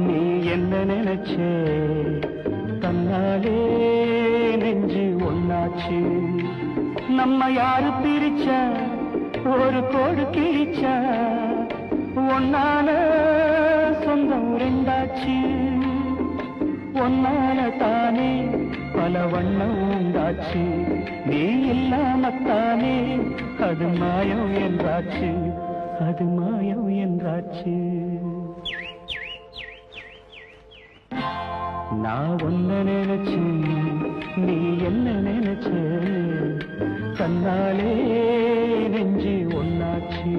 நீ என்ன நினைச்சே தன்னாலே நெஞ்சு ஒன்னாச்சு நம்ம யாரு பிரிச்சா ஒரு கோடு கிழிச்சா ஒன்னால சொந்தம் ரெண்டாச்சு ஒன்னால தானே பல வண்ணம் உண்டாச்சு நீ இல்லாமத்தானே அது மாயம் என்றாச்சு அது மாயம் என்றாச்சு நான் ஒன்ன நினைச்சு நீ என்ன நினைச்ச தன்னாலே நெஞ்சு ஒன்னாச்சு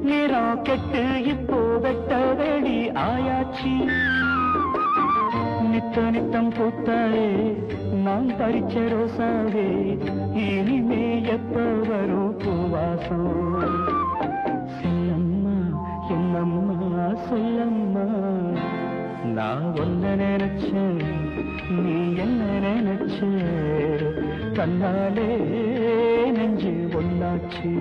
நிறம் கெட்டு இப்போ வெட்ட வெடி ஆயாச்சு நித்த நித்தம் பூத்தாயே நான் பறிச்ச ரோசாவே இனிமே எப்ப வரும் பூவாசம் சொல்லம்மா என்னம்மா சொல்லம்மா நான் ஒன்ன நினைச்சேன் நீ என்ன நினைச்ச தன்னாலே நெஞ்சு ஒன்னாச்சு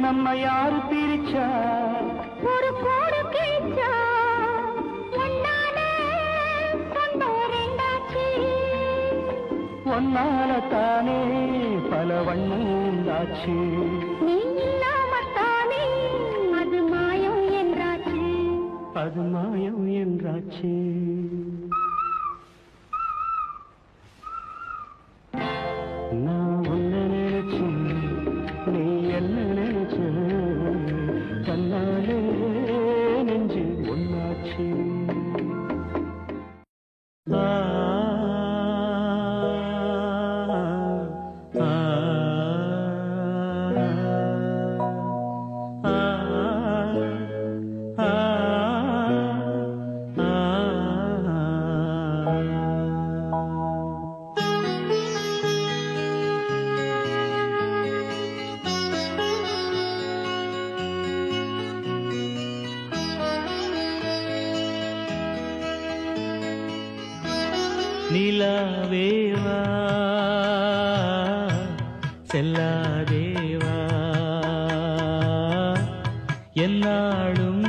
நம்ம யாரு பிரிச்சா ஒரு கோடு கிழிச்சா ஒன்னால தானே பல வண்ணம் உண்டாச்சு நீ இல்லாமத்தானே அது மாயம் என்றாச்சு அது மாயம் என்றாச்சு நான் ஒன்ன நினைச்சு நீ என்ன நினைச்ச தன்னாலே நெஞ்சு ஒன்னாச்சு நிலாவேவா செல்லாதேவா என்னாலும்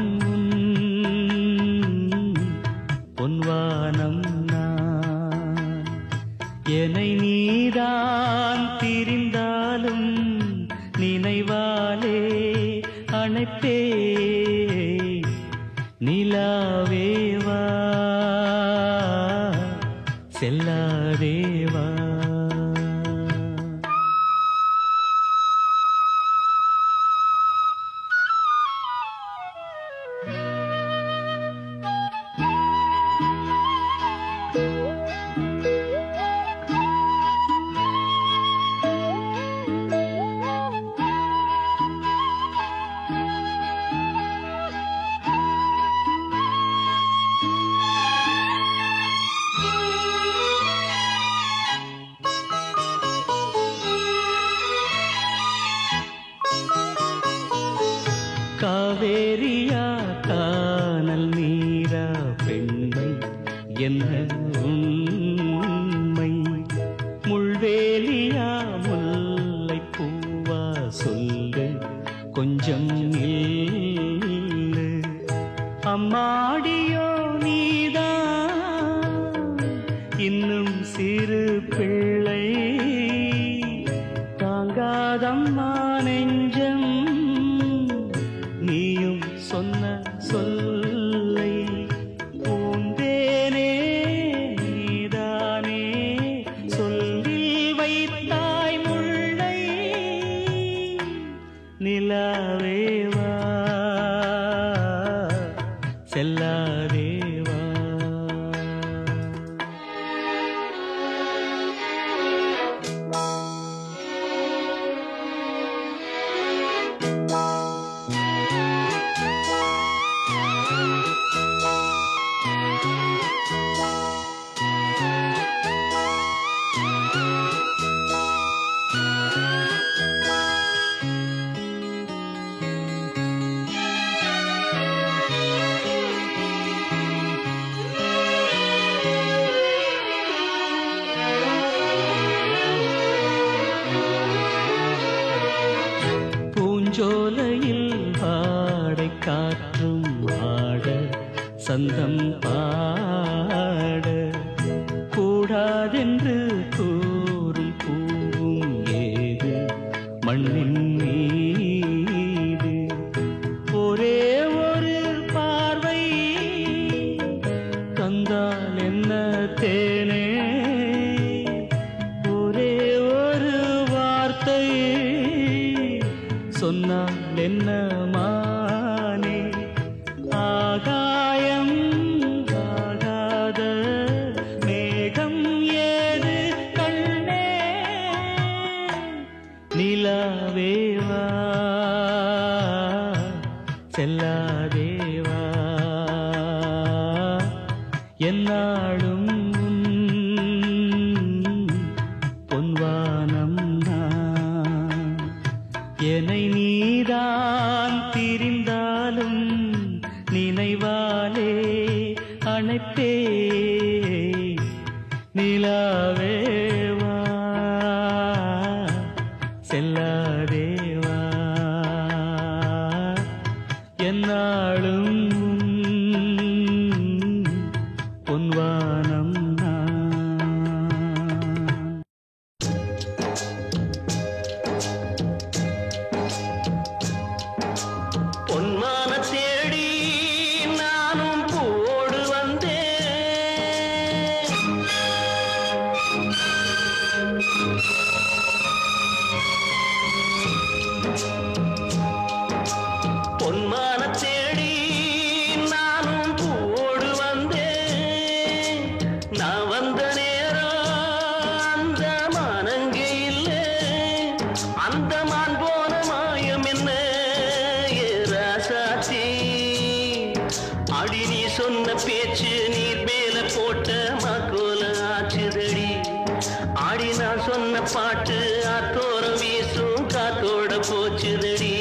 பொன்வானம் நான் என என்னை நீதான் பிரிந்தாலும் நினைவாலே அணைப்பே நிலாவேவா செல்லாதேவா. காவேரியா கானல் நீரா பெண்மை என்ன உண்மை? முள்வேலியா முல்லை பூவா சொல்லு கொஞ்சம் நில்லு. அம்மாடியோ நீதான் இன்னும் சிறு பிள்ளை, தாங்காதம்மா நெஞ்சம் நீயும் சொன்ன சொல்லை. பூந்தேனே நீதானே சொல்லில் வைத்தாய் முல்லை. நிலாவேவா செல்லாதேவா. பூஞ்சோலையில் பாடை காற்றும் ஆட சந்தம் பாட கூடாதென்று கூறும் பூவும் ஏது மண்ணின் மீது. ஒரே ஒரு பார்வை தந்தால் என்ன தேனே, ஒரே ஒரு வார்த்தை சொன்னால் என்ன மானே. ஆகாயம் ஆகாத மேகம் ஏது கண்ணே. நிலாவேவா செல்லாதேவா. என்னாலும் பொன்வானம் நான். என்னை நீதான் பிரிந்தாலும் நினைவாலே அணைப்பே நிலாவேவா செல்லாதேவா. என்னாலும் பொன்வானம் நான். பொன்மான தேடி நானும் போடு வந்தேன். பொன்மான தேடி நானும் போடு வந்தேன். நான் வந்த நேரம் அந்த மானங்கே இல்லை. அந்த மான் போன மாயம் என்ன ராசாத்தி? அடி நீ சொன்ன பேச்சு நீர் மேல போட்ட மாக்கோல ஆச்சுதடி. ஆடி நான் சொன்ன பாட்டு ஆத்தோரம் வீசும் காத்தோட போச்சுதடி.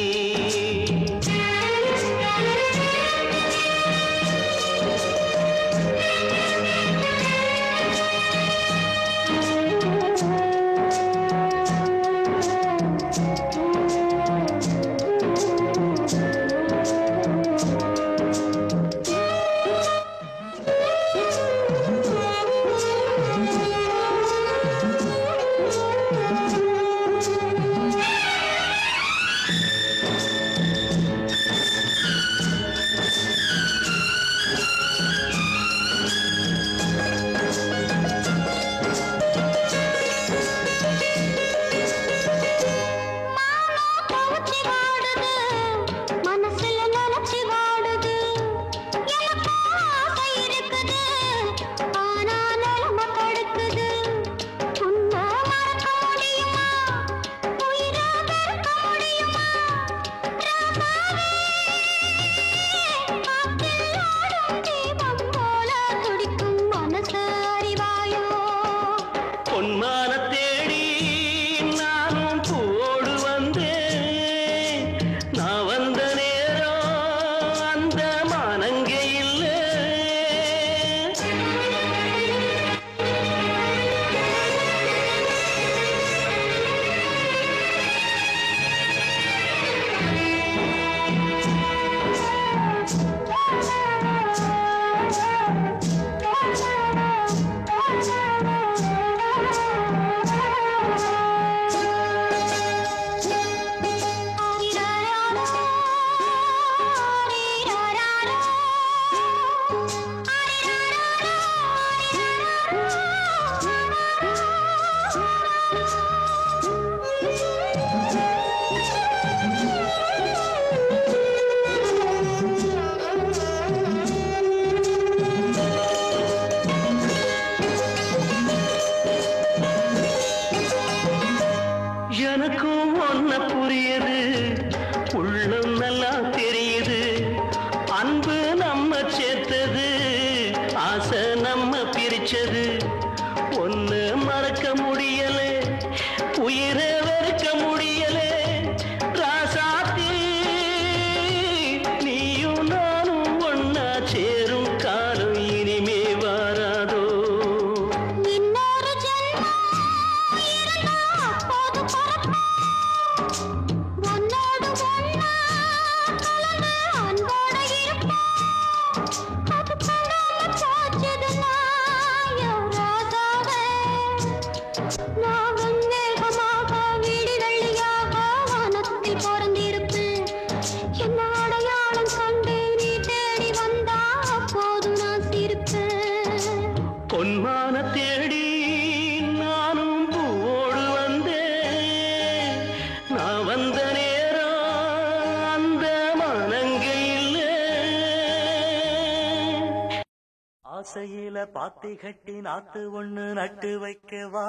ஆசையில பாத்தி கட்டி நாத்து ஒண்ணு நட்டு வைக்க வா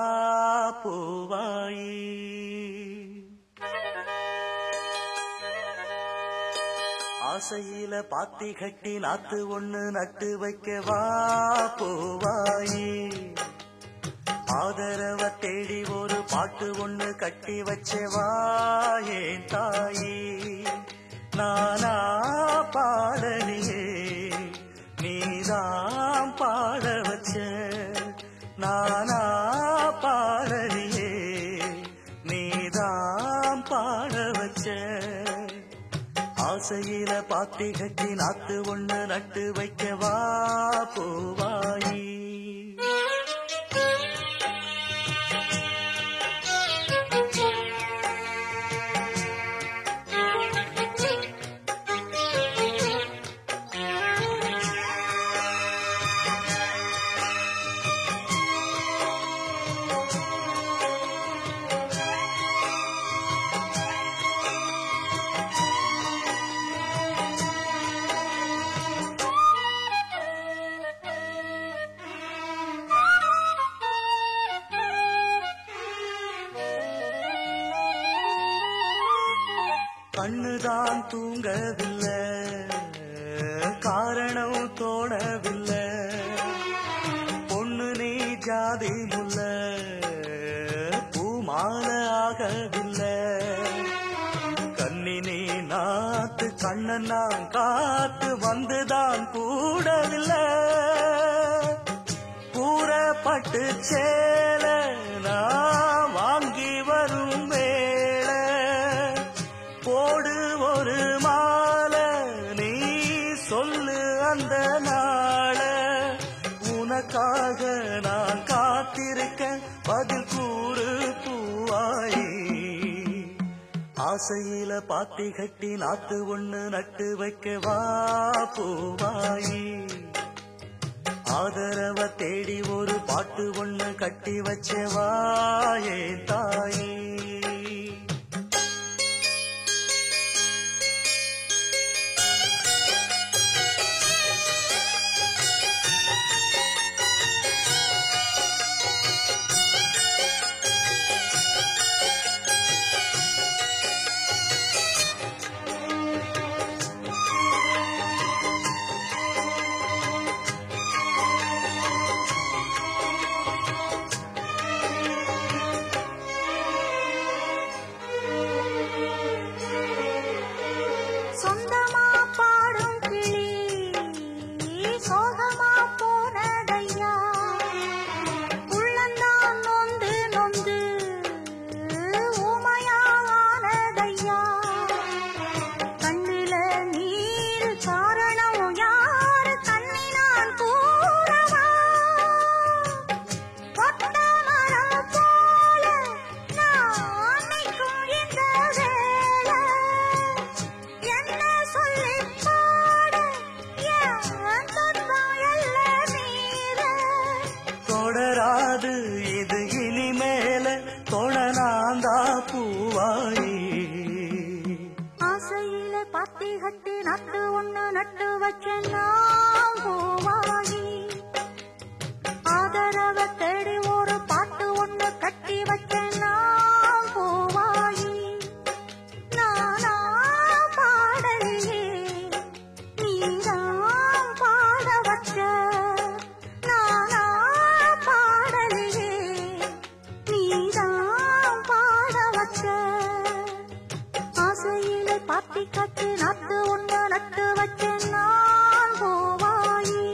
பூவாயி. ஆசையில பாத்தி கட்டி நாத்து ஒண்ணு நட்டு வைக்க வா பூவாயி. ஆதரவ தேடி ஒரு பாட்டு ஒண்ணு கட்டி வச்சவா ஏன் தாயி. நானா பாடலியே நீதான் பாட வச்ச. நானா பாடலியே நீதான் பாட வச்ச. ஆசையில பாத்தி கட்டி நாத்து ஒண்ணு நட்டு வைக்கவா பூவாயி. கண்ணுதான் தூங்கவில்லை, காரணம் தோணவில்லை. பொண்ணு நீ ஜாதி முல்ல, பூமால ஆகவில்லை. கண்ணினே நாத்து கண்ணன் நான் காத்து வந்துதான் கூடவில்லை. கூறப்பட்டு சேல நான் வாங்கி வரும் வேளை. போடு ஒரு மாலை நீ சொல்லு அந்த நாள. உனக்காக நான் காத்திருக்க பதில் கூறு பூவாயி. ஆசையில பாத்தி கட்டி நாத்து ஒண்ணு நட்டு வைக்க வா பூவாயி. ஆதரவ தேடி ஒரு பாட்டு ஒண்ணு கட்டி வச்சவா ஏன் தாயி. இது இனிமேல தொடனாந்தா பூவாயி. ஆசையில பாத்தி கட்டி நட்டு ஒண்ணு நட்டு வச்ச நான் பூவாயி. ஆதரவ தேடி ஒரு பாட்டு ஒண்ணு கட்டி வச்ச நான் பூவாயி. நானா பாடலியே நீதான் பாட வச்ச. பாத்தி கட்டி நட்டு ஒண்ணு நட்டு வச்ச நான் பூவாயி.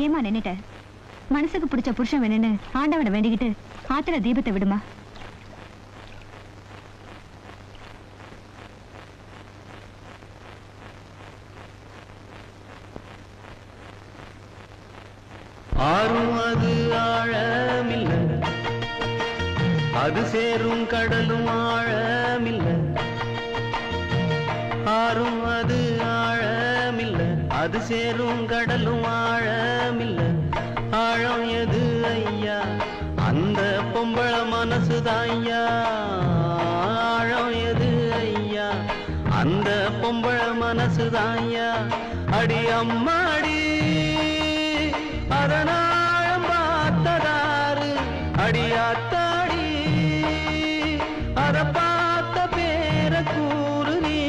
ஏமா நின்னுட்ட? மனசுக்கு பிடிச்ச புருஷன் வேணுன்னு ஆண்டவனை வேண்டிக்கிட்டு ஆத்திர தீபத்தை விடுமா. ஆறும் அது ஆழமில்ல, அது சேரும் கடலும் ஆழமில்ல. ஆறும் அது ஆழமில்ல, அது சேரும் கடலும் ஆழமில்ல. ஆழம் எது ஐயா? அந்த பொம்பள மனசுதான் ஐயா. ஆழம் எது ஐயா? அந்த பொம்பள மனசுதான் ஐயா. அடி அம்மாடி அதனாழம் பார்த்ததாரு, அடியாத்தாடி அத பார்த்த பேர கூறு நீ.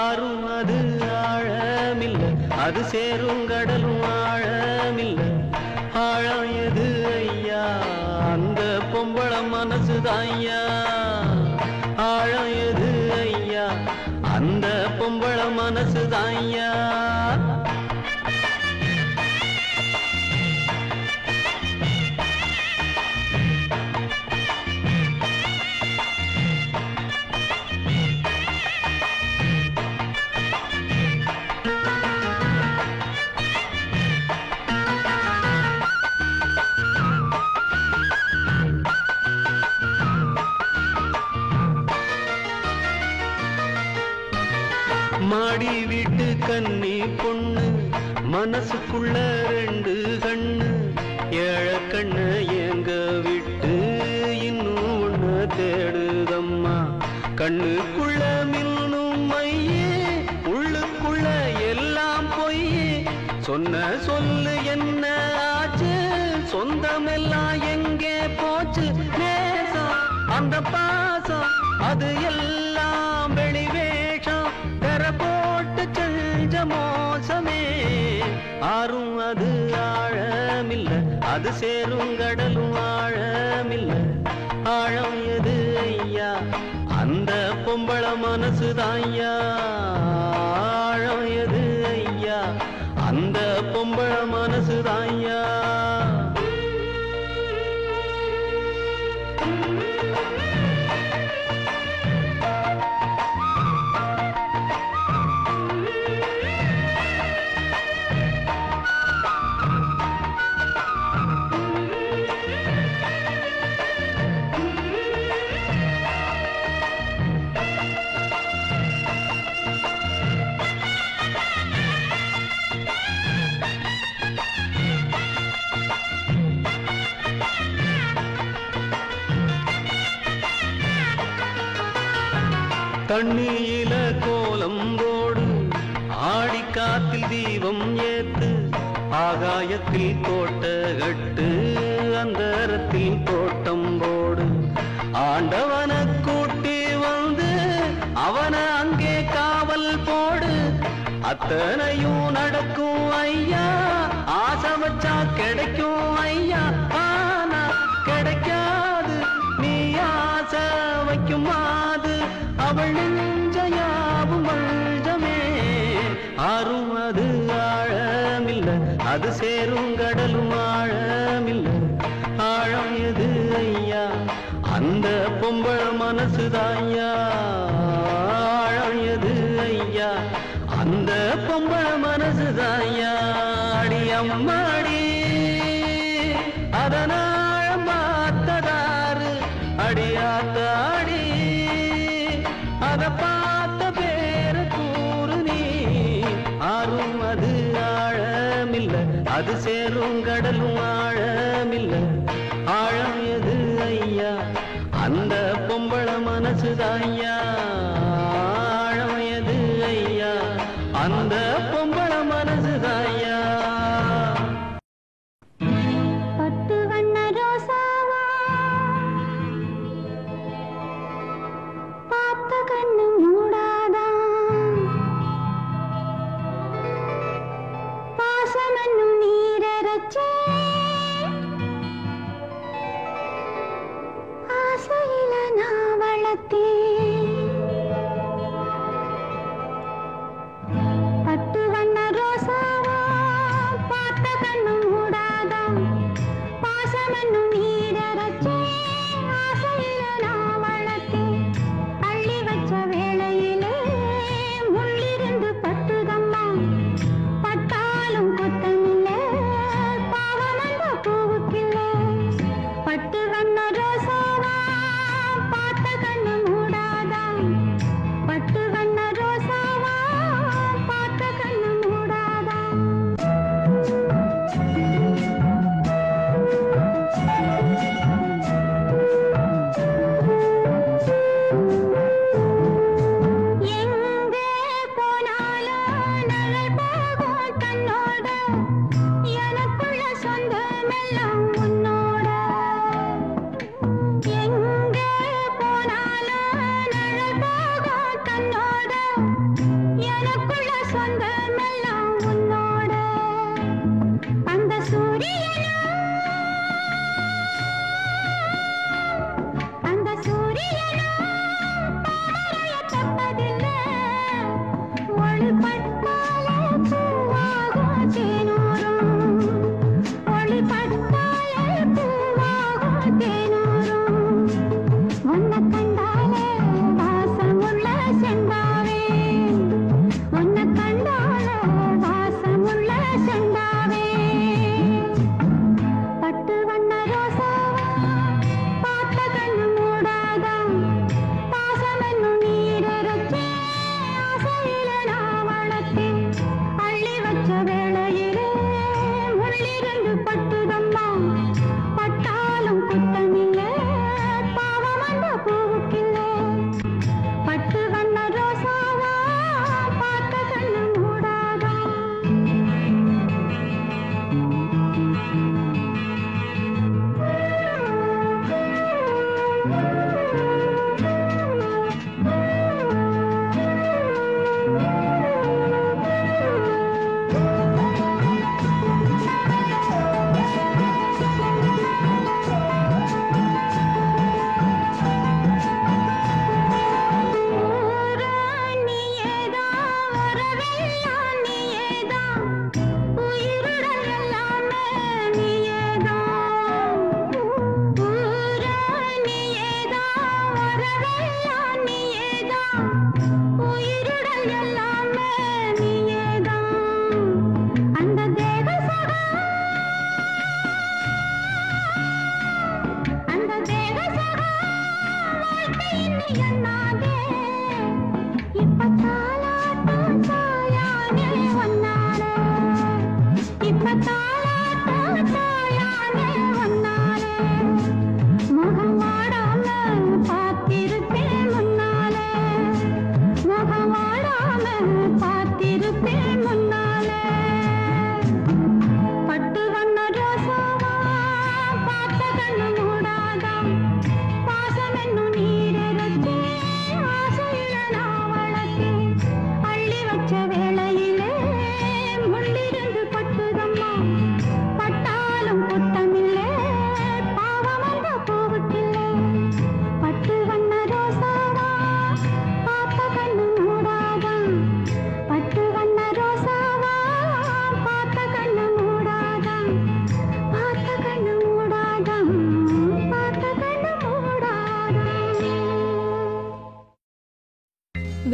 ஆறும் அது ஆழமில்ல, அது சேரும் கடலும் ஆழமில்ல. ஆழம் எது ஐயா? அந்த பொம்பள மனசுதான் ஐயா. ஆழம் எது ஐயா? அந்த பொம்பள மனசுதான் ஐயா. மாடி வீட்டு கன்னி பொண்ணு, மனசுக்குள்ள ரெண்டு கண்ணு. ஏழ கண்ணு எங்க விட்டு இன்னும் ஒண்ணு தேடுதம்மா. கண்ணுக்குள்ள மின்னும் மையே, உள்ளுக்குள்ள எல்லாம் பொய்யே. சொன்ன சொல்லு என்ன ஆச்சு? சொந்தமெல்லாம் எங்கே போச்சு? நேசம் அந்த பாசம் அது எல்லாம் வெளிவேஷம். போட்டு செஞ்ச மோசமே. ஆறும் அது ஆழமில்ல, அது சேரும் கடலும் ஆழமில்ல. ஆழம் எது ஐயா? அந்த பொம்பள மனசுதான் ஐயா. ஆழம் எது ஐயா? அந்த பொம்பள மனசுதான் ஐயா. தண்ணியில கோலம் போடு, ஆடிக்காத்தில் தீபம் ஏத்து. ஆகாயத்தில் கோட்ட கட்டு, அந்தரத்தில் தோட்டம் போடு. ஆண்டவன கூட்டி வந்து அவன அங்கே காவல் போடு. அத்தனையும் நடக்கும் ஐயா, ஆசை வச்சா கிடைக்கும் ஐயா. ஆனா கிடைக்காது, நீ ஆசை வைக்கும் மாது அவள் நெஞ்சையாவும் வஞ்சமே. ஆறும் அது ஆழமில்ல, அது சேரும் கடலும் ஆழமில்ல. ஆழம் எது ஐயா? அந்த பொம்பள மனசுதான் ஐயா. ஆழம் எது ஐயா? அந்த பொம்பள மனசுதான் ஐயா. அடி அம்மாடி அதனாழம் பார்த்ததாரு, அடியாத்தாடி அத பார்த்த பேர கூறு நீ. ஆறும் அது ஆழமில்ல, அது சேரும் கடலும் ஆழமில்ல. ஆழம் எது ஐயா? அந்த பொம்பள மனசுதான் ஐயா. ஆழம் எது ஐயா? அந்த பொம்பள மனசுதான் ஐயா. பட்டு வண்ண ரோசாவா பார்த்த கண்ணு மூடாதா? பாசமன்னும் நீரச்சே ஆசையில நான் வளர்த்தேன். பட்டு வண்ண ரோசாவா பார்த்த கண்ணு மூடாதா? பாசமன்னும் நீரச்சே ஆசையில நான் வளர்த்தேன். அள்ளி வச்ச வேளையிலே முள்ளிருந்து பட்டுதம்மா. பட்டாலும் கொத்தமில்ல பாவம் அந்த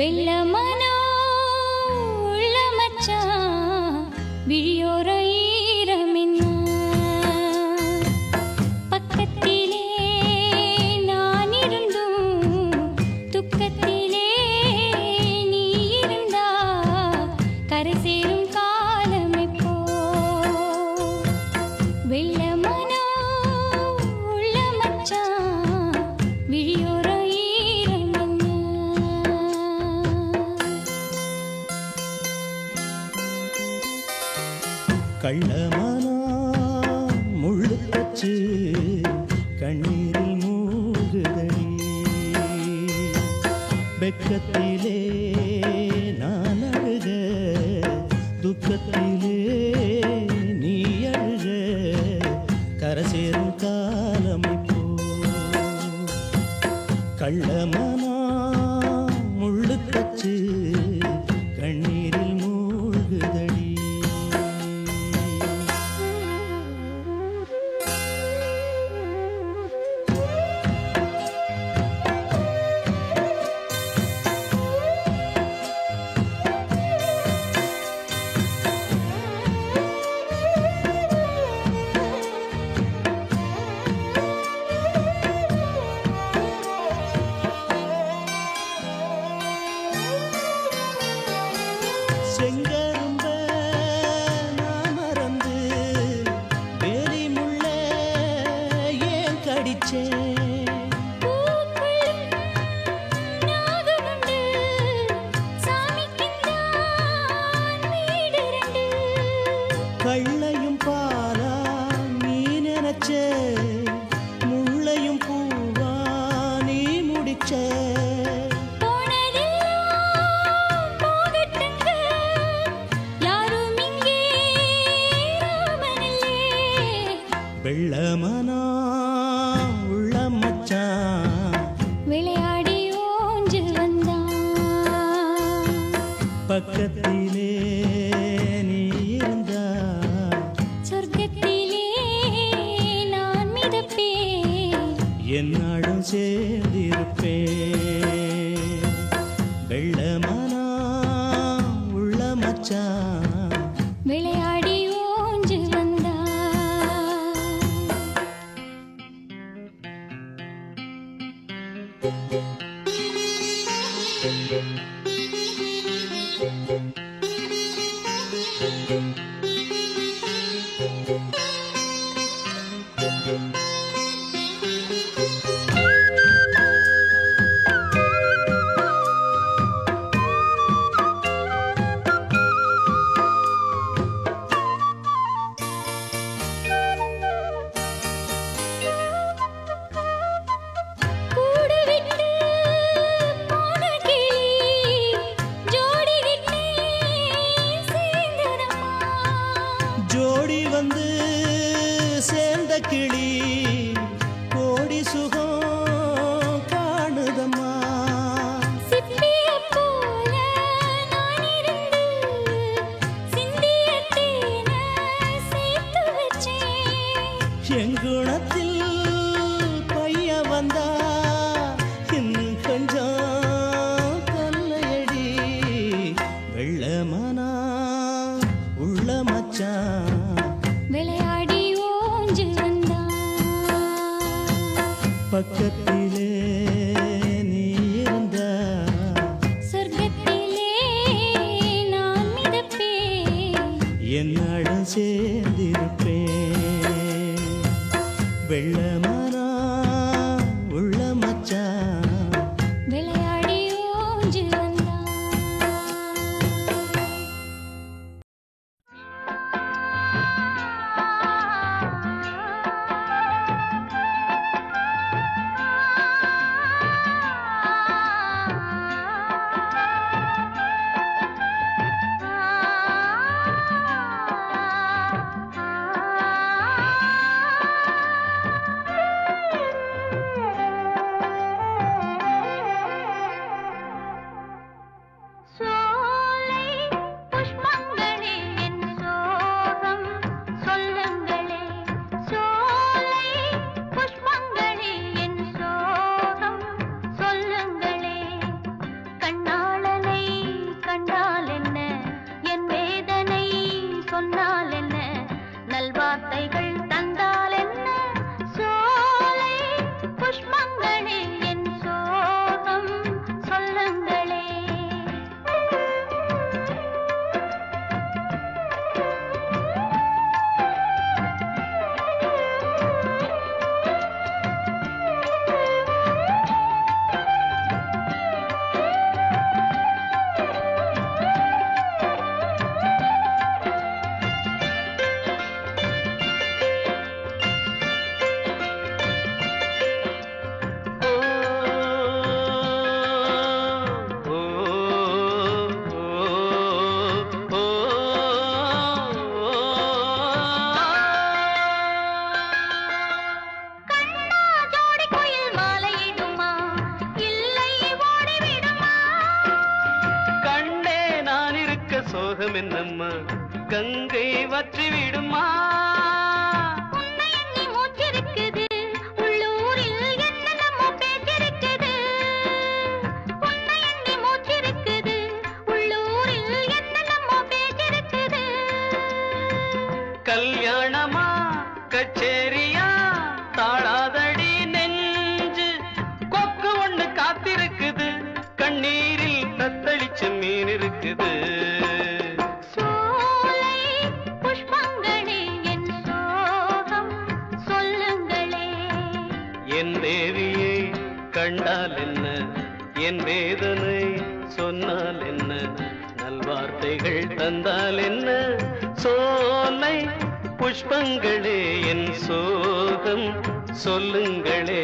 வெள்ளமனோ உள்ள மச்சான் விழியோர ஈரமென்ன பக்கத்திலே நான் இருந்தும் துக்கத்திலே நீ இருந்தா கரை சேரும் காலம் எப்போ வெள்ளமனோ உள்ள மச்சான் விழியோர கள்ளமானா முள்ளு தச்சு கண்ணீரில் மூழ்குதடி வெக்கத்திலே நான் அழுக துக்கத்திலே நீ அழுக கரை சேரும் காலம் இப்போ கள்ளமானா முள்ளு தச்சு கண்ணீரில் மூழ்குதடி செங்கரும்ப நான் மறந்து வேலி முள்ள ஏன் கடிச்சேன் கள்ளையும் பாலா நீ நினைச்ச முள்ளையும் பூவா நீ முடிச்ச வெள்ளமனா உள்ள மச்சான் விளையாடி ஓஞ்சு வந்தான் பக்கத்திலே நீ இருந்தா சொர்க்கத்திலே நான் மிதப்பேன் என்னாடும் சேர்ந்திருப்பேன் வெள்ளமனா உள்ள மச்சான் விளையாடி ஓஞ்சு வந்தான் கூடு விட்டு போன கிளி ஜோடி விட்டு சேர்ந்ததம்மா ஜோடி வந்து சேர்ந்த கிளி கோடி சுகம் காணுதம்மா சிப்பியைப் போல நான் இருந்து சிந்திய தேனை சேர்த்து வச்சேன் எங்குணத்தில் பைய வந்தா இன்னும் கொஞ்சம் தொல்லையடி வெள்ளமனா உள்ள மச்சான் விளையாடி ஓஞ்சு வந்தான் பக்கத்திலே நீ இருந்தா சொர்க்கத்திலே நான் மிதப்பேன் என்னடம் சேர்ந்திருப்பேன் வெள்ளமனா உள்ள மச்சான் விளையாடி ஓஞ்சு வந்தான் வெட்கம் என்னம்மா கங்கை வற்றி விடுமா கல்யாணமா கச்சேரியா தாழாதடி நெஞ்சு கொக்கு ஒண்ணு காத்திருக்குது கண்ணீரில் தத்தளிச்ச மீன் இருக்குது என் தேவியை கண்டால் என்ன என் வேதனை சொன்னால் என்ன நல்வார்த்தைகள் தந்தால் என்ன சோலை புஷ்பங்களே என் சோகம் சொல்லுங்களே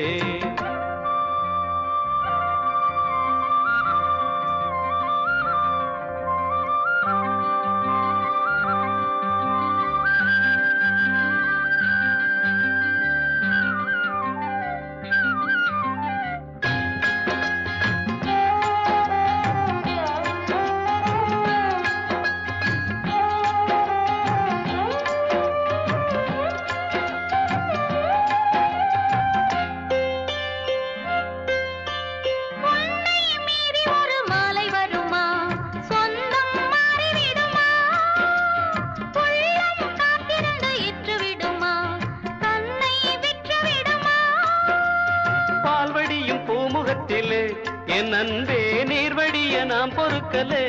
என் அன்பே நீர்வடிய நாம் பொறுக்கலே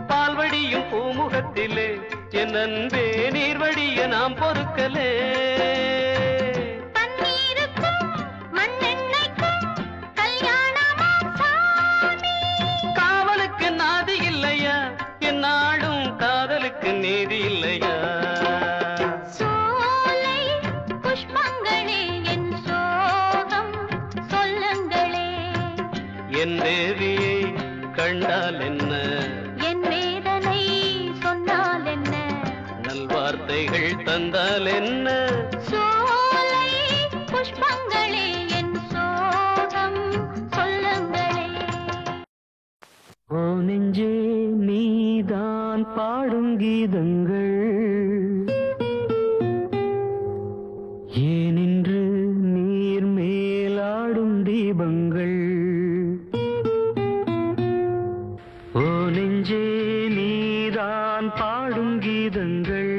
பால்வடியும் பூமுகத்திலே என் அன்பே நீர்வடிய நாம் பொறுக்கலே காவலுக்கு நாதி இல்லையா என் நாடும் காதலுக்கு நீதி இல்லையா என் தேவியை கண்டால் என்ன என் வேதனை சொன்னால் என்ன நல்வார்த்தைகள் தந்தால் என்ன சோலை புஷ்பங்களே என் சோகம் சொல்லுங்களே ஓ நெஞ்சே நீதான் பாடும் கீதங்கள் ஏனின்று நீர் மேலாடும் தீபங்கள் ஓ நெஞ்சே நீதான் பாடும் கீதங்கள்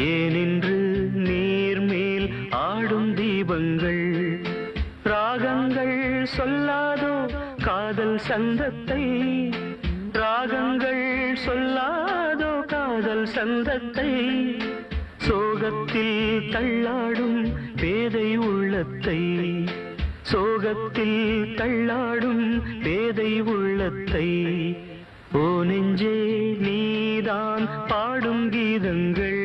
ஏனின்று நீர் மேல் ஆடும் தீபங்கள் ராகங்கள் சொல்லாதோ காதல் சந்தத்தை ராகங்கள் சொல்லாதோ காதல் சந்தத்தை சோகத்தில் தள்ளாடும் பேதை உள்ளத்தை சோகத்தில் தள்ளாடும் பேதை உள்ளத்தை ஓ நெஞ்சே நீதான் பாடும் கீதங்கள்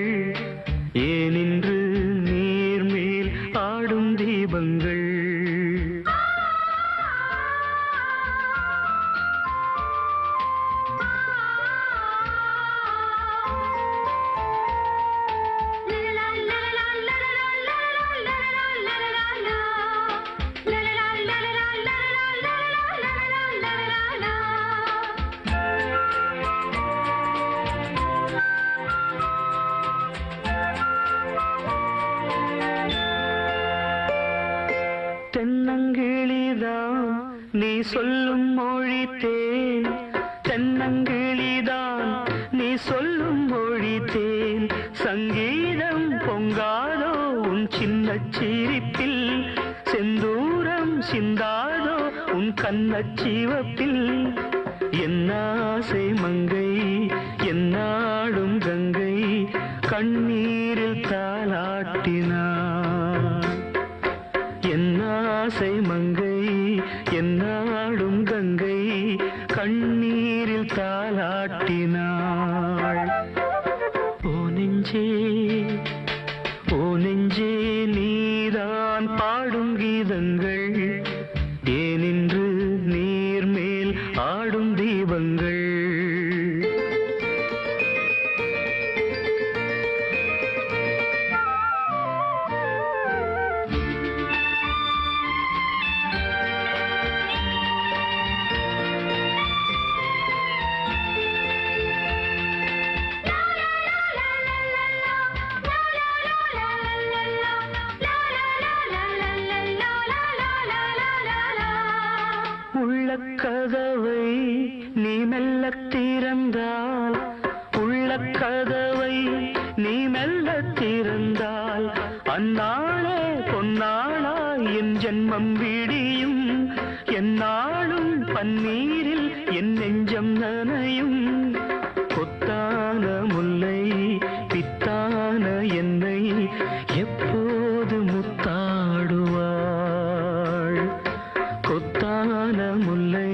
ஏனின்று நீர் மேல் ஆடும் தீபங்கள் தென்னங்கிளிதான் நீ சொல்லும் மொழி தேன் தென்னங்கிளிதான் நீ சொல்லும் மொழி தேன் சங்கீதம் பொங்காதோ உன் சின்ன சிரிப்பில் செந்தூரம் சிந்தாதோ உன் கண்ணச் சிவப்பில் என்னாசை மங்கை என்னாடும் கங்கை கண்ணீரில் தாலாட்டினார் என்னாசை மங்கை என்னாடும் கங்கை கண்ணீரில் தாலாட்டினாள் ஓ நெஞ்சே நீதான் பாடும் கீதங்கள் ஏனின்று நீர் மேல் ஆடும் தீபங்கள் கதவை நீ மெல்ல திறந்தால், உள்ள கதவை நீ மெல்ல திறந்தால், அந்நாளே பொன்னாளா என் ஜென்மம் விடியும். எந்நாளும் பன்னீரில் என் நெஞ்சம் நனையும். கொத்தான முல்லை பித்தான என்னை எப்போது முத்தாடுவாள்? கொத்தான முல்லை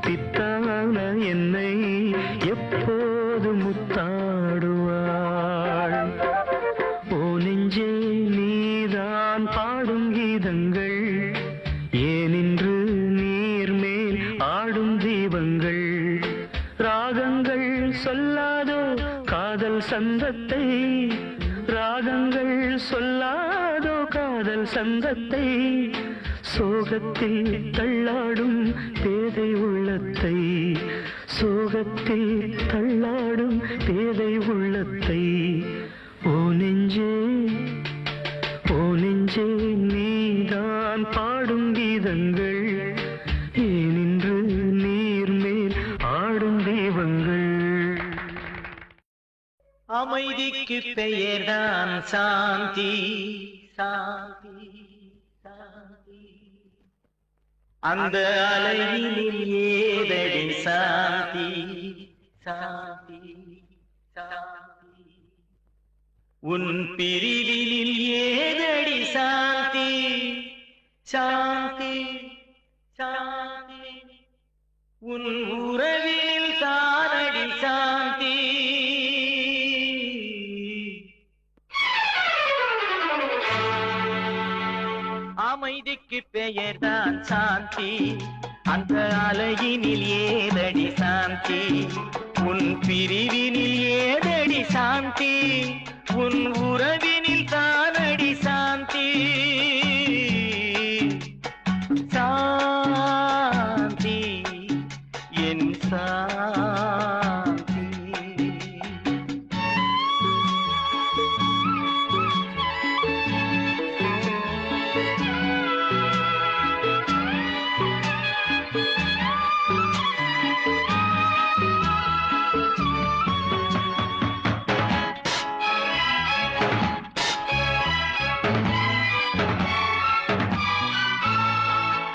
பித்தான என்னை எப்போது முத்தாடுவாள்? ஓ நெஞ்சே நீதான் பாடும் கீதங்கள், ஏனின்று நீர் மேல் ஆடும் தீபங்கள். ராகங்கள் சொல்லாதோ காதல் சந்தத்தை, ராகங்கள் சொல்லாதோ காதல் சந்தத்தை. சோகத்தில் தள்ளாடும் பேதை உள்ளத்தை, சோகத்தில் தள்ளாடும் பேதை உள்ளத்தை. ஓ நெஞ்சே, ஓ நெஞ்சே நீதான் பாடும் கீதங்கள், ஏனின்று நீர் மேல் ஆடும் தெய்வங்கள். அமைதிக்கு பெயர்தான் சாந்தி, சாந்தி, சாந்தி. அந்த அலையினில் ஏதடி சாந்தி, சாந்தி, சாந்தி. உன் பிரிவினில் ஏதடி சாந்தி, சாந்தி, சாந்தி. உன் உறவினில் தானடி சாந்தி. அமைதிக்கு பெயர்தான் சாந்தி, அந்த அலையினில் ஏதடி சாந்தி. உன் பிரிவினில் ஏதடி சாந்தி, உன் உறவினில் தானடி சாந்தி. சாந்தி என் சாந்தி.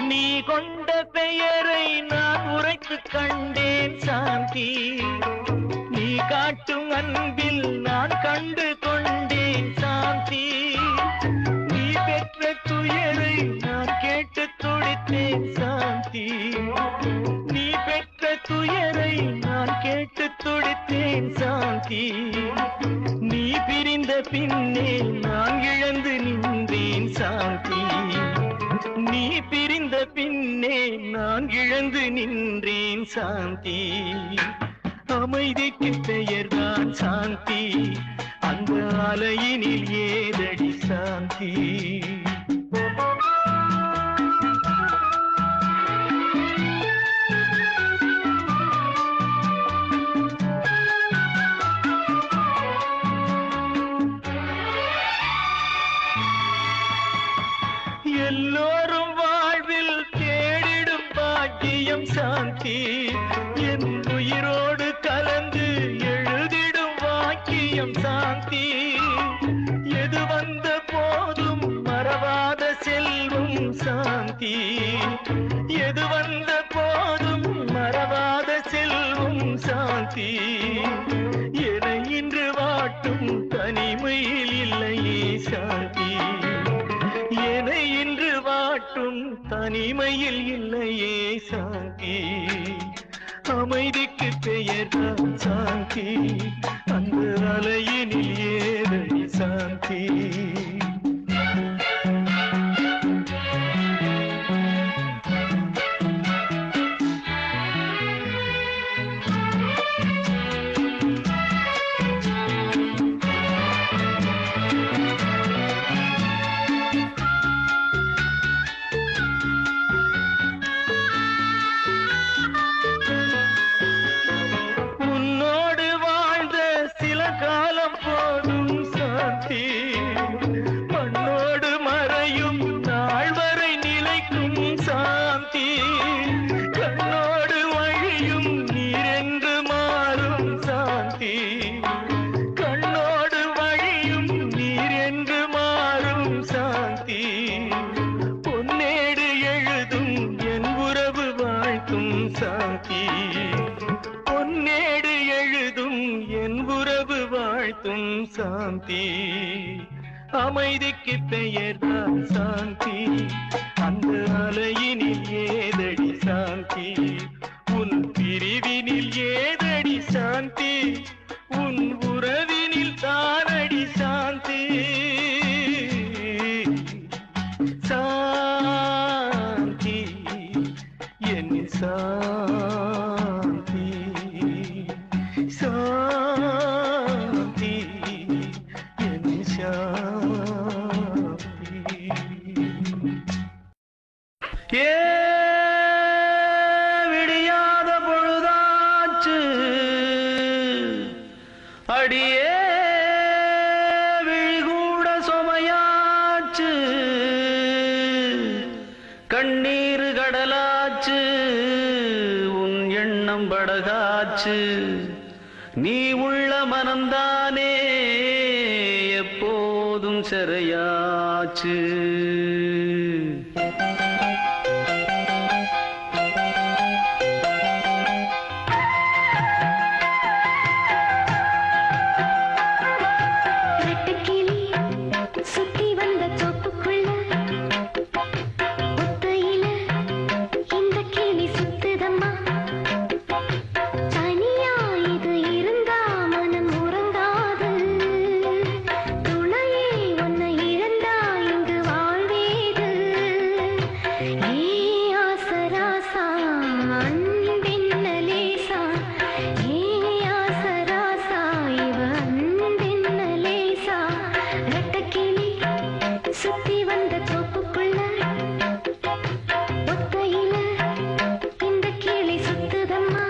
நீ கொண்ட பெயரை நான் உரைத்து கண்டேன் சாந்தி. நீ காட்டும் அன்பில் நான் கண்டு கொண்டேன் சாந்தி. நீ பெற்ற துயரை நான் கேட்டு துடித்தேன் சாந்தி. நீ பெற்ற துயரை நான் கேட்டு துடித்தேன் சாந்தி. நீ பிரிந்த பின்னே நான் இழந்து நின்றேன் சாந்தி. நீ பிரிந்த பின்னே நான் இழந்து நின்றேன் சாந்தி. அமைதிக்கு பெயர்தான் சாந்தி, அந்த அலையினில் ஏதடி சாந்தி. எல்லோரும் வாழ்வில் தேடிடும் பாக்கியம் சாந்தி. என் உயிரோடு கலந்து எழுதிடும் வாக்கியம் சாந்தி. எது வந்த போதும் மறவாத செல்வம் சாந்தி. எது வந்த போதும் மறவாத செல்வம் சாந்தி. என இன்று வாட்டும் தனிமையில் இல்லையே சாந்தி. என இன்று வாட்டும் தனிமையில் இல்லையே சாந்தி. அமைதிக்கு பெயர்தான் சாந்தி, அந்த அலையினில் ஏதடி சாந்தி. சாந்தி அமைதிக்கு பெயர்தான் சாந்தி அந்த அலையினில் ஏதடி சாந்தி உன் பிரிவினில் ஏதடி சாந்தி உன் உறவினில் தானடி சாந்தி சாந்தி என் சாந்தி சாந்தி என் சாந்தி ஏ விடியாத பொழுதாச்சு அடியே விழிகூட சுமையாச்சு கண்ணீர் கடலாச்சு உன் எண்ணம் படகாச்சு நீ உள்ள மனம்தானே எப்போதும் சிறையாச்சு சுத்தி வந்த தோப்புக்குள்ள ஒத்தையில இந்த கிளி சுத்துதம்மா தனியா இது இருந்தா மனம் உறங்காது துணையே உன்னை இழந்தா இங்கு வாழ்வேது ஏ ஆசராசா அன்பின்ன லேசா ஏ ஆசராசா இவ அன்பின்ன லேசா ரெட்டக்கிளி சுத்தி வந்த தோப்புக்குள்ள ஒத்தையில இந்த கிளி சுத்துதம்மா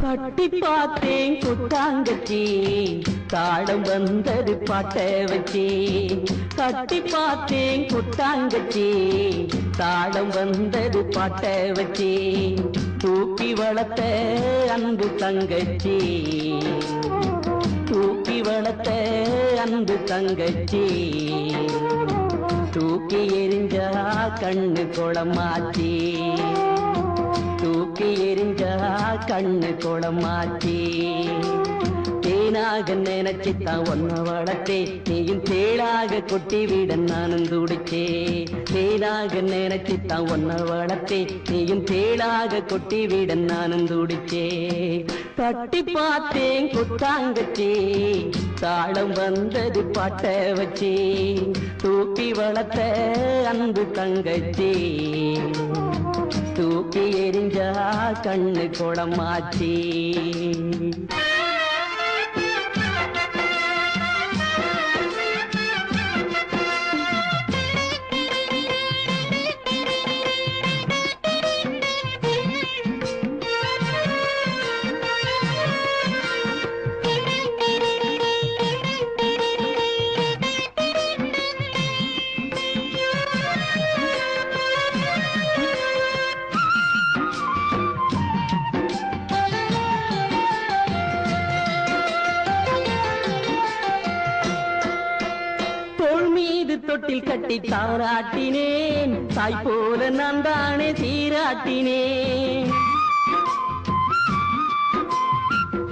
கட்டி பார்த்தேன் கொட்டாங்கச்சி தாளம் வந்தது பாட்ட வச்சி கட்டி பார்த்தேன் கொட்டாங்கச்சி தாளம் வந்தது பாட்ட வச்சி தூக்கி வளர்த்த அன்பு தங்கச்சி தூக்கி வளர்த்த அன்பு தங்கச்சி தூக்கி எரிஞ்சா கண்ணு குளமாச்சி தூக்கி எரிஞ்சா கண்ணு குளமாச்சி தேனாக நினைச்சுத்தான் ஒன்ன வளர்த்தே நீயும் தேளாக கொட்டி விட நானும் துடிச்சே தேனாக நினைச்சுத்தான் ஒன்ன வளர்த்தே நீயும் தேளாக கொட்டி விட நானும் துடிச்சே தட்டி பார்த்தேன் கொட்டாங்கச்சி தாளம் வந்தது பாட்ட வச்சி தூக்கி வளர்த்த அன்பு தங்கச்சி தூக்கி எரிஞ்சா கண்ணு குளமாச்சி தொட்டில் கட்டி தாராட்டினேன் தாய் போல நான் தானே சீராட்டினேன்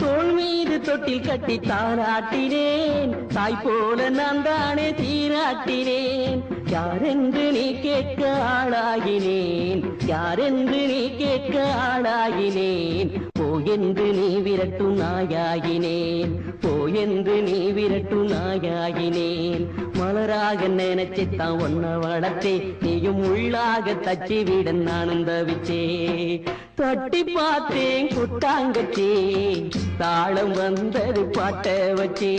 தோள் மீது தொட்டில் கட்டி தாராட்டினேன் தாய் போல நான் தானே சீராட்டினேன் யாரென்று நீ கேட்க ஆளாகினேன் யாரென்று நீ கேட்க ஆளாகினேன் போயென்று நீ விரட்டு நாயாகினேன் போயென்று நீ விரட்டு நாயாகினேன் மலராக நினைச்சுத்தான் ஒன்ன வளர்த்தே நீயும் உள்ளாக தச்சி விட நானும் தவிச்சே தட்டி பார்த்தேன் கொட்டாங்கச்சி தாளம் வந்தது பாட்ட வச்சி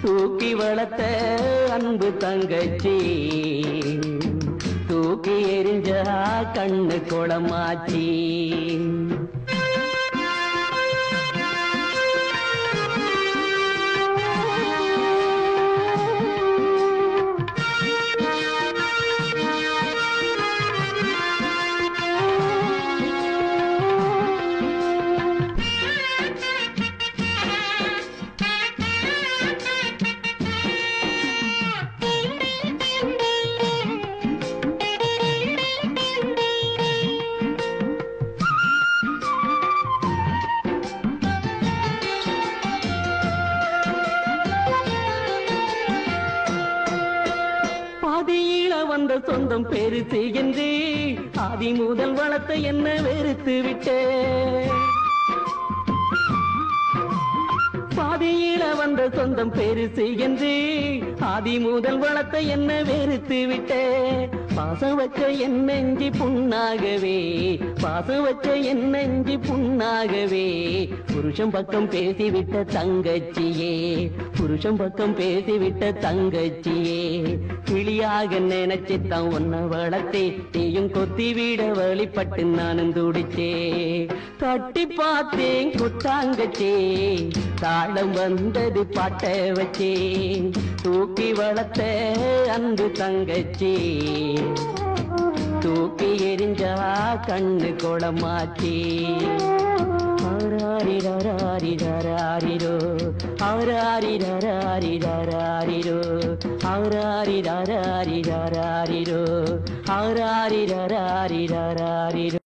தூக்கி வளர்த்த அன்பு தங்கச்சி தூக்கி எரிஞ்சா கண்ணு குளமாச்சி வந்த சொந்தம் பெருத்து என்று ஆதி முதல் வளர்த்த என்ன வெறுத்து விட்டே பாதியில வந்த சொந்தம் பெருசு என்று ஆதி முதல் வளர்த்த என்ன வெறுத்து விட்டே பாசம் வச்ச என் நெஞ்சி புண்ணாகவே பாசம் வச்ச என் நெஞ்சி புண்ணாகவே புருஷன் பக்கம் பேசிவிட்ட தங்கச்சியே புருஷன் பக்கம் பேசிவிட்ட தங்கச்சியே கிளியாக நினைச்சுத்தான் ஒன்ன வளர்த்தே நீயும் கொத்தி விட வழிபட்டு நானும் துடிச்சே தட்டி பார்த்தேன் கொட்டாங்கச்சே தாளம் வந்தது பாட்ட வச்சே தூக்கி வளர்த்த அன்பு தங்கச்சி தூக்கி எரிஞ்சா கண்ணு குளமாச்சி ஆராரிராரிராரிரோ ஆராரிராரிராரிரோ ஆராரிராரிராரிரோ ஆராரிராரிராரிரோ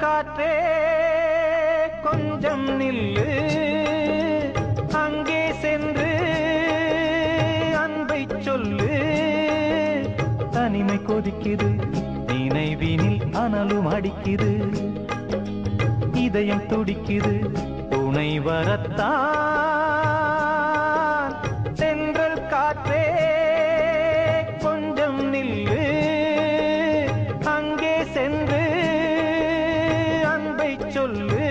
காற்றே கொஞ்சம் நில்லு அங்கே சென்று கொதிக்குது நினைவினில் அனலும் அடிக்குது இதயம் துடிக்குது துணை வரத்தான் தென்றல் காற்றே கொஞ்சம் நில்லு அங்கே சென்று அன்பை சொல்லு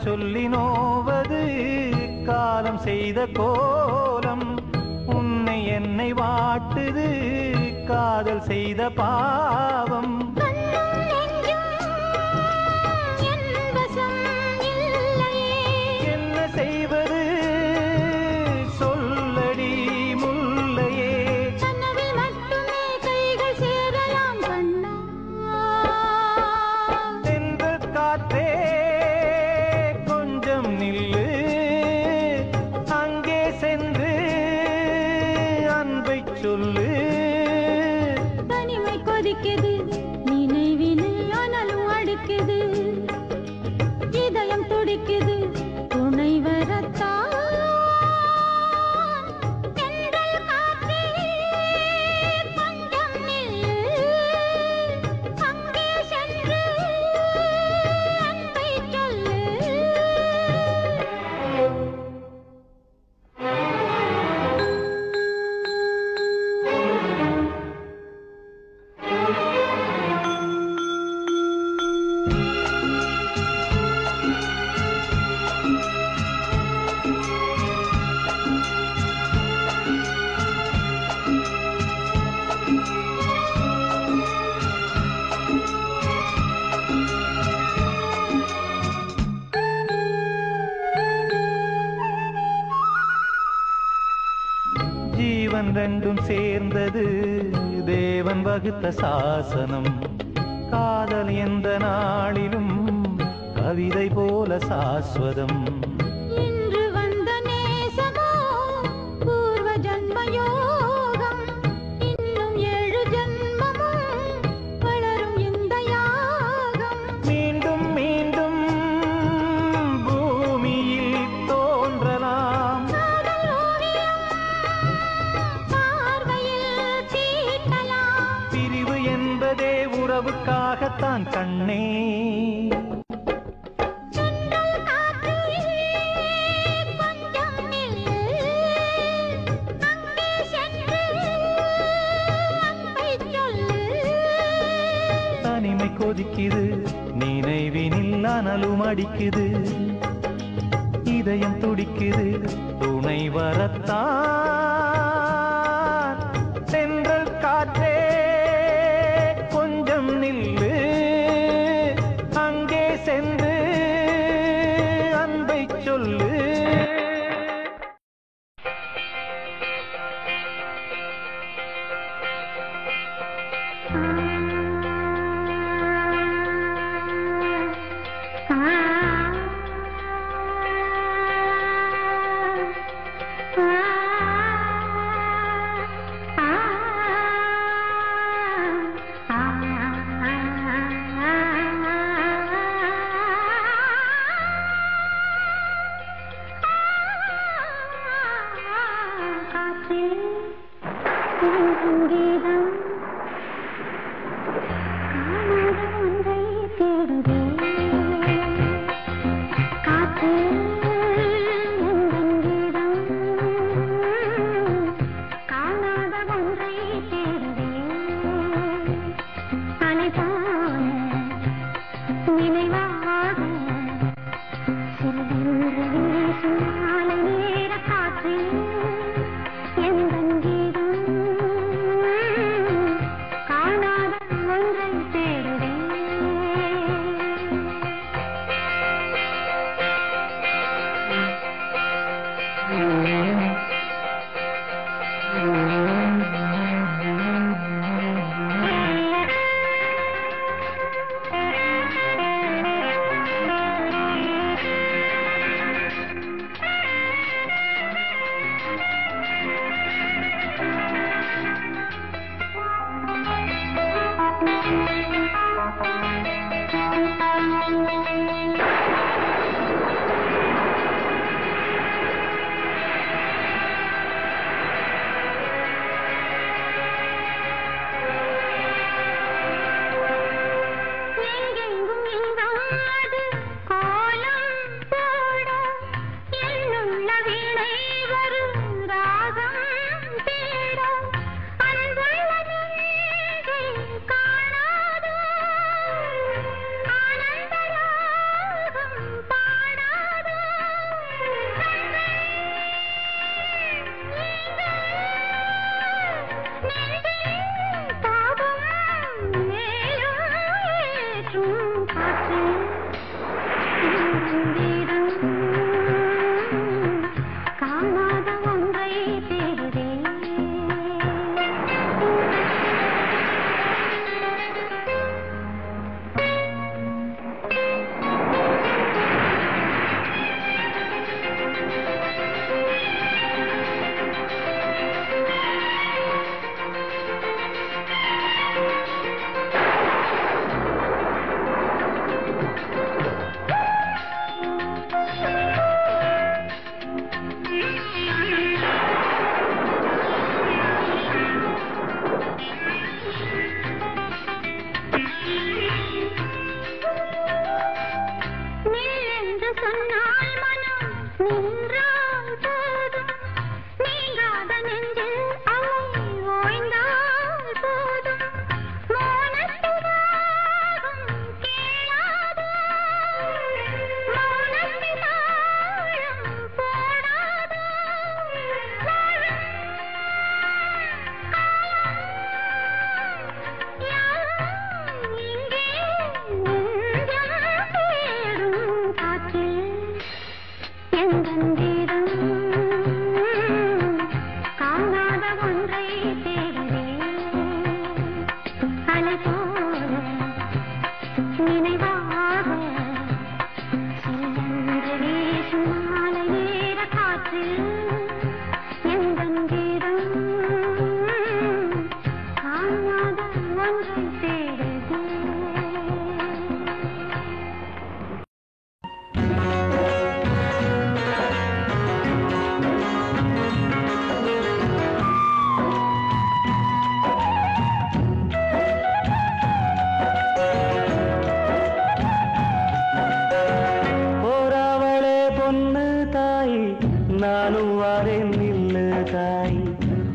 சொல்லி நோவது காலம் செய்த கோலம் உன்னை என்னை வாட்டுது காதல் செய்த பாவம் என்ன செய்வது சொல்லடி முல்லையே தென்றல் காற்றே நில்லு அங்கே சென்று அன்பை சொல்லு தனிமை கொதிக்குது நினைவினில் அனலும் அடிக்குது இதயம் துடிக்குது துணை வரத்தான் தென்றல் காற்றே கொஞ்சம் நில்லு அங்கே சென்று அன்பை சொல்லு ஜீவன் ரெண்டும் சேர்ந்தது தேவன் வகுத்த சாசனம் காதல் எந்த நாளிலும் கவிதை போல சாஸ்வதம் இன்று வந்த நேசமோ பூர்வ ஜன்ம யோகம் இன்னும் 7 ஜன்மமும் வளரும் இந்த யாகம் மீண்டும் மீண்டும் பூமியில் தோன்றலாம் பிரிவு என்பதே உறவுக்காகத்தான் கண்ணே தனிமை கொதிக்குது நினைவினில் அனலும் அடிக்குது இதயம் துடிக்குது துணை வரத்தான் தென்றல் காற்றே கொஞ்சம் நில்லு அங்கே சென்று அன்பை சொல்லு காற்று என்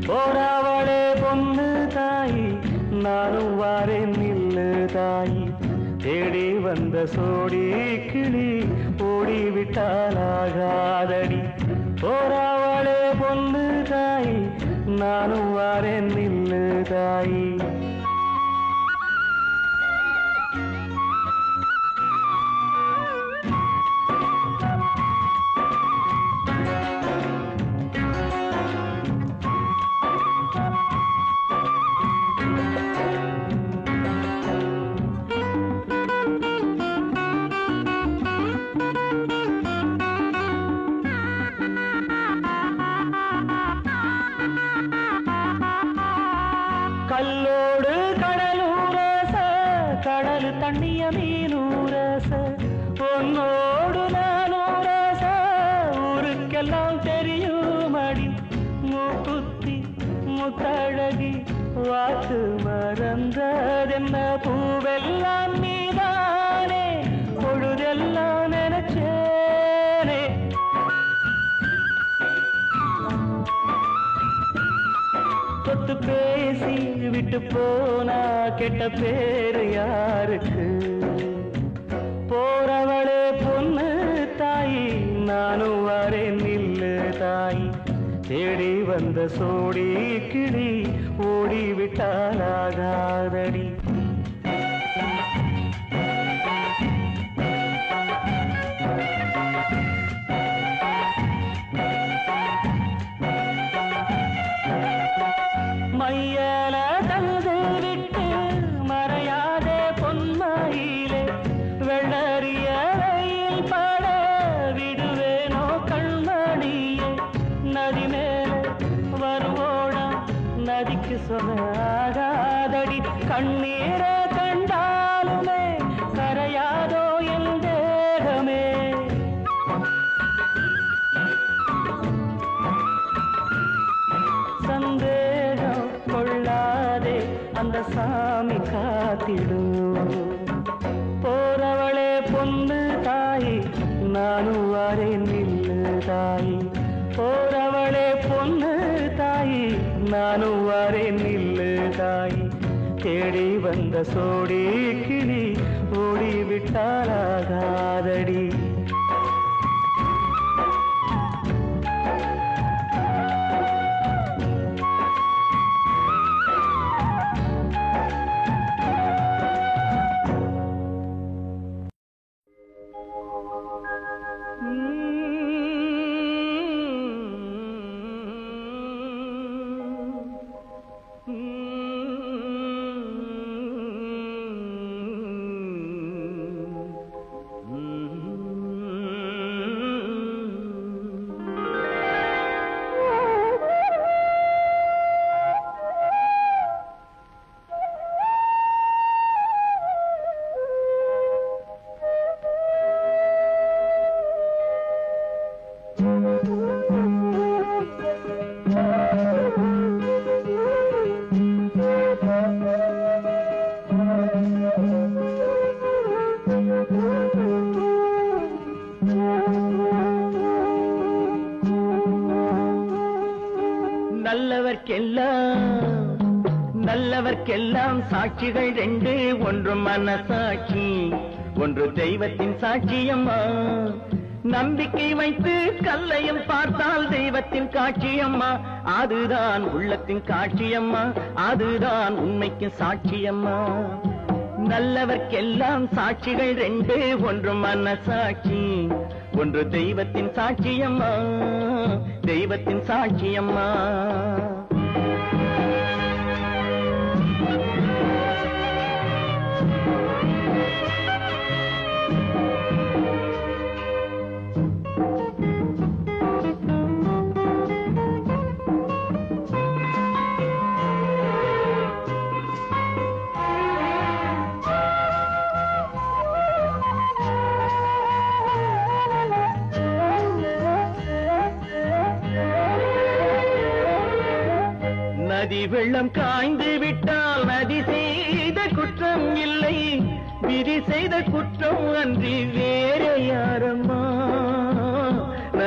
போறாவளே பொண்ணு தாயி நானும் வாரேன் நில்லு தாயி தேடி வந்த சோடி கிளி ஓடிவிட்டாலாகாதடி போறாவளே பொண்ணு தாயி நானும் வாரேன் நில்லு தாயி கல்லோடு கடலூரச கடல் தண்ணிய மீனூரச பொன்னோடு நானூரச ஊருக்கெல்லாம் தெரியுமடி மூக்குத்தி முத்தழகி வாக்கு மறந்ததென்ன பூவெல்லாம் நீதானே பொழுதெல்லாம் நினைச்சேனே சொத்து பேசி விட்டு போனா கெட்ட பேரு யாருக்கு போறவளே பொண்ணு தாயி நானும் வரேன் நில்லு தாயி தேடி வந்த சோடி கிளி ஓடிவிட்டாலாகாதடி மையல தந்து விட்டு மறையாதே பொன்மையிலே வெள்ளறிய வெயில் பட விடுவேனோ கண்மணியே நதி மேலே வருவோடா நதிக்கு சொல்லாகாதடி கண்ணீரை கண்டாலுமே கரையாதோ என் தேகமே சந்தேகம் கொள்ளாதே அந்த சாமி காத்திடும் போறவளே பொண்ணு தாயி நானும் வரேன் நில்லு தாயி போறவளே பொண்ணு தாயி நானும் வரேன் நில்லு தாயி தேடி வந்த சோடி கிளி ஓடிவிட்டாலாகாதடி நல்லவர்க்கெல்லாம் சாட்சிகள் ரெண்டு ஒன்று மனசாட்சி ஒன்று தெய்வத்தின் சாட்சியம்மா நம்பிக்கை வைத்து கல்லையும் பார்த்தால் தெய்வத்தின் காட்சியம்மா அதுதான் உள்ளத்தின் காட்சியம்மா அதுதான் உண்மைக்கு சாட்சியம்மா நல்லவர்க்கெல்லாம் சாட்சிகள் ரெண்டு ஒன்று மனசாட்சி ஒன்று தெய்வத்தின் சாட்சியம்மா தெய்வத்தின் சாட்சியம்மா நதி வெள்ளம் காய்ந்து விட்டால் நதி செய்த குற்றம் இல்லை விதி செய்த குற்றம் அன்றி வேற யாரம்மா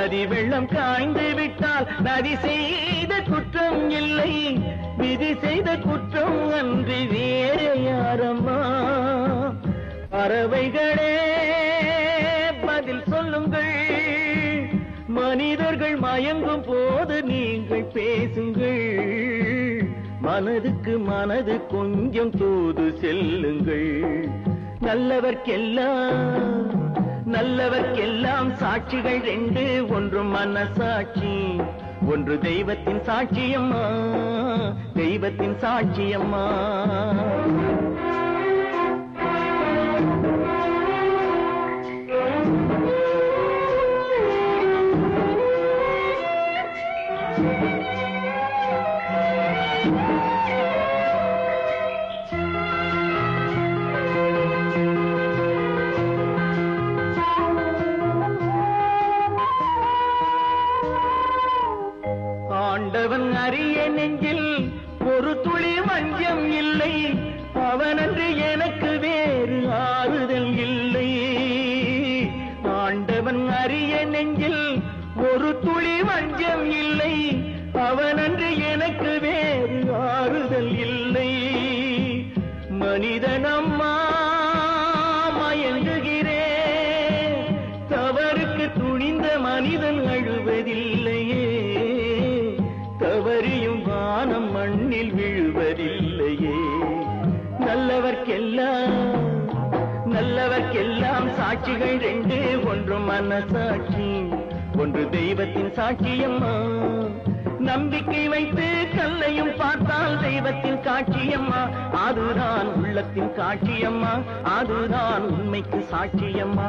நதி வெள்ளம் காய்ந்து விட்டால் நதி செய்த குற்றம் இல்லை, விதி செய்த குற்றம் அன்றி வேறு யாரம்மா? பறவைகளே பதில் சொல்லுங்கள், மனிதர்கள் மயங்கும் போது நீங்கள் பேசுங்கள், மனதுக்கு மனது கொஞ்சம் தூது செல்லுங்கள். நல்லவர்க்கெல்லாம் சாட்சிகள் ரெண்டு, ஒன்று மனசாட்சி, ஒன்று தெய்வத்தின் சாட்சியம்மா, தெய்வத்தின் சாட்சியம்மா. ஆண்டவன் அறிய நெஞ்சில் ஒரு துளி வஞ்சம் இல்லை, அவனன்று எனக்கு வேறு ஆறுதல் இல்லை. ஆண்டவன் அறிய நெஞ்சில் ஒரு துளி வஞ்சம் இல்லை, அவனன்று எனக்கு வேறு ஆறுதல் இல்லை. மனிதனம்மா மயங்குகிறேன், தவறுக்கு துணிந்த மனிதன் அழுவதில்லையே, தவறியும் வானம் மண்ணில் விழுவதில்லையே. நல்லவர்க்கெல்லாம் சாட்சிகள் ரெண்டு, ஒன்று மனசாட்சி, ஒன்று தெய்வத்தின் சாட்சியம்மா. நம்பிக்கை வைத்து கல்லையும் பார்த்தால் தெய்வத்தின் காட்சியம்மா, அதுதான் உள்ளத்தின் காட்சியம்மா, அதுதான் உண்மைக்கு சாட்சியம்மா.